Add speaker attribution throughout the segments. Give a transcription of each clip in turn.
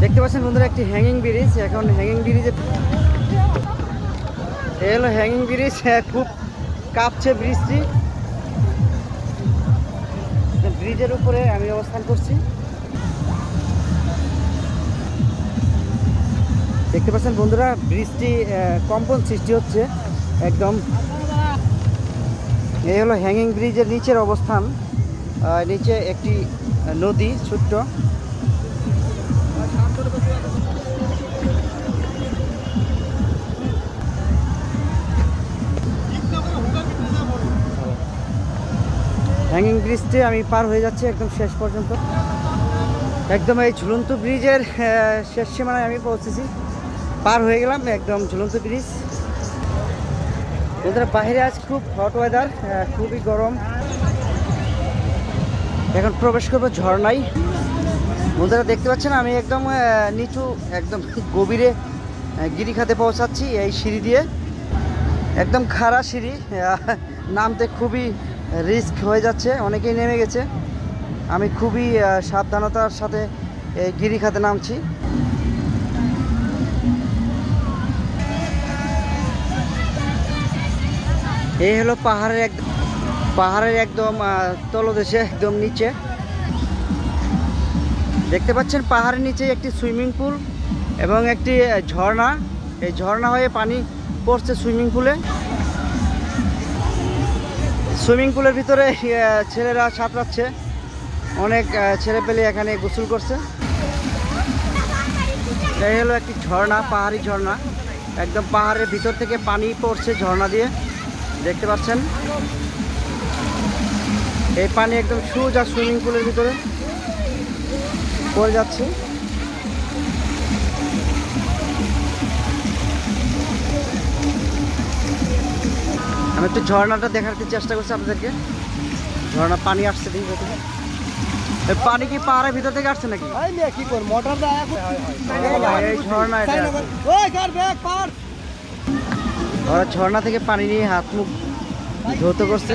Speaker 1: দেখতে পাচ্ছেন বন্ধুরা একটি হ্যাঙ্গিং ব্রিজ। এখন হ্যাঙ্গিং ব্রিজে এই হলো হ্যাঙ্গিং ব্রিজ। খুব কাঁপছে ব্রিজটি। ব্রিজের উপরে আমি অবস্থান করছি। দেখতে পাচ্ছেন বন্ধুরা ব্রিজটি কম্পন সৃষ্টি হচ্ছে একদম। এই হলো হ্যাঙ্গিং ব্রিজের নিচের অবস্থান। নিচে একটি নদী ছোট্ট। হ্যাঙ্গিং ব্রিজটি আমি পার হয়ে যাচ্ছি একদম শেষ পর্যন্ত। একদম এই ঝুলন্ত ব্রিজের শেষ সীমানায় আমি পৌঁছেছি। পার হয়ে গেলাম একদম ঝুলন্ত ব্রিজ। বন্ধুরা বাইরে আজ খুব হট ওয়েদার, খুবই গরম। এখন প্রবেশ করবো ঝর্ণায়। বন্ধুরা দেখতে পাচ্ছেন আমি একদম নিচু একদম গভীরে গিরিখাতে পৌঁছাচ্ছি এই সিঁড়ি দিয়ে। একদম খাড়া সিঁড়ি, নামতে খুবই রিস্ক হয়ে যাচ্ছে। অনেকেই নেমে গেছে। আমি খুবই সাবধানতার সাথে এই গিরিখাতে নামছি। এই হলো পাহাড়ের একদম তলদেশে একদম নিচে। দেখতে পাচ্ছেন পাহাড়ের নিচে একটি সুইমিং পুল এবং একটি ঝর্ণা। এই ঝর্ণা হয়ে পানি পড়ছে সুইমিং পুলে। সুইমিং পুলের ভিতরে ছেলেরা সাঁতরাচ্ছে। অনেক ছেলেপেলে এখানে গোসল করছে। এই হলো একটি ঝর্ণা, পাহাড়ি ঝর্ণা। একদম পাহাড়ের ভিতর থেকে পানি পড়ছে ঝর্ণা দিয়ে। দেখতে পাচ্ছেন এই পানি একদম সোজা সুইমিং পুলের ভিতরে পড়ে যাচ্ছে। আমি একটু ঝর্ণাটা দেখাতে চেষ্টা করছি আপনাদেরকে। ঝর্ণা পানি আসছে দেখি। পানি কি পাহাড়ের ভিতর থেকে আসছে নাকি?
Speaker 2: কি কর মোটর
Speaker 1: এই ঝর্ণা ওরা ঝর্ণা থেকে পানি নিয়ে হাত মুখ ধৌত করছে।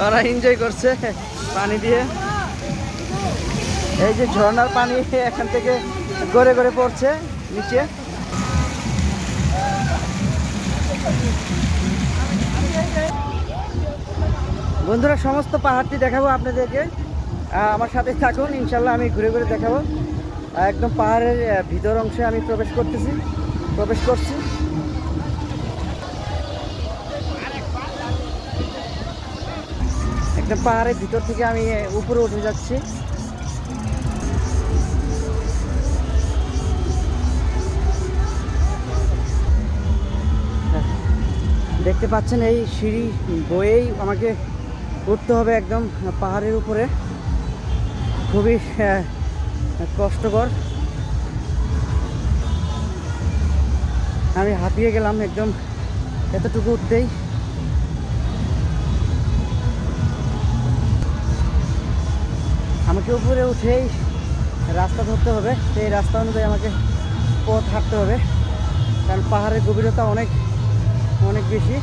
Speaker 1: ওরা এনজয় করছে পানি দিয়ে। এই যে ঝর্ণার পানি এখান থেকে গড়ে গড়ে পড়ছে নিচে। বন্ধুরা সমস্ত পাহাড়টি দেখাবো আপনাদেরকে। আমার সাথে থাকুন, ইনশাল্লাহ আমি ঘুরে ঘুরে দেখাবো। একদম পাহাড়ের ভিতর অংশে আমি প্রবেশ করছি। একদম পাহাড়ের ভিতর থেকে আমি উপরে উঠে যাচ্ছি। দেখতে পাচ্ছেন এই সিঁড়ি বয়েই আমাকে উঠতে হবে একদম পাহাড়ের উপরে। খুবই কষ্টকর। আমি হাঁপিয়ে গেলাম একদম এতটুকু উঠতেই। আমাকে উপরে উঠেই রাস্তা ধরতে হবে। সেই রাস্তা অনুযায়ী আমাকে পথ হাঁটতে হবে, কারণ পাহাড়ের গভীরতা অনেক বেশি।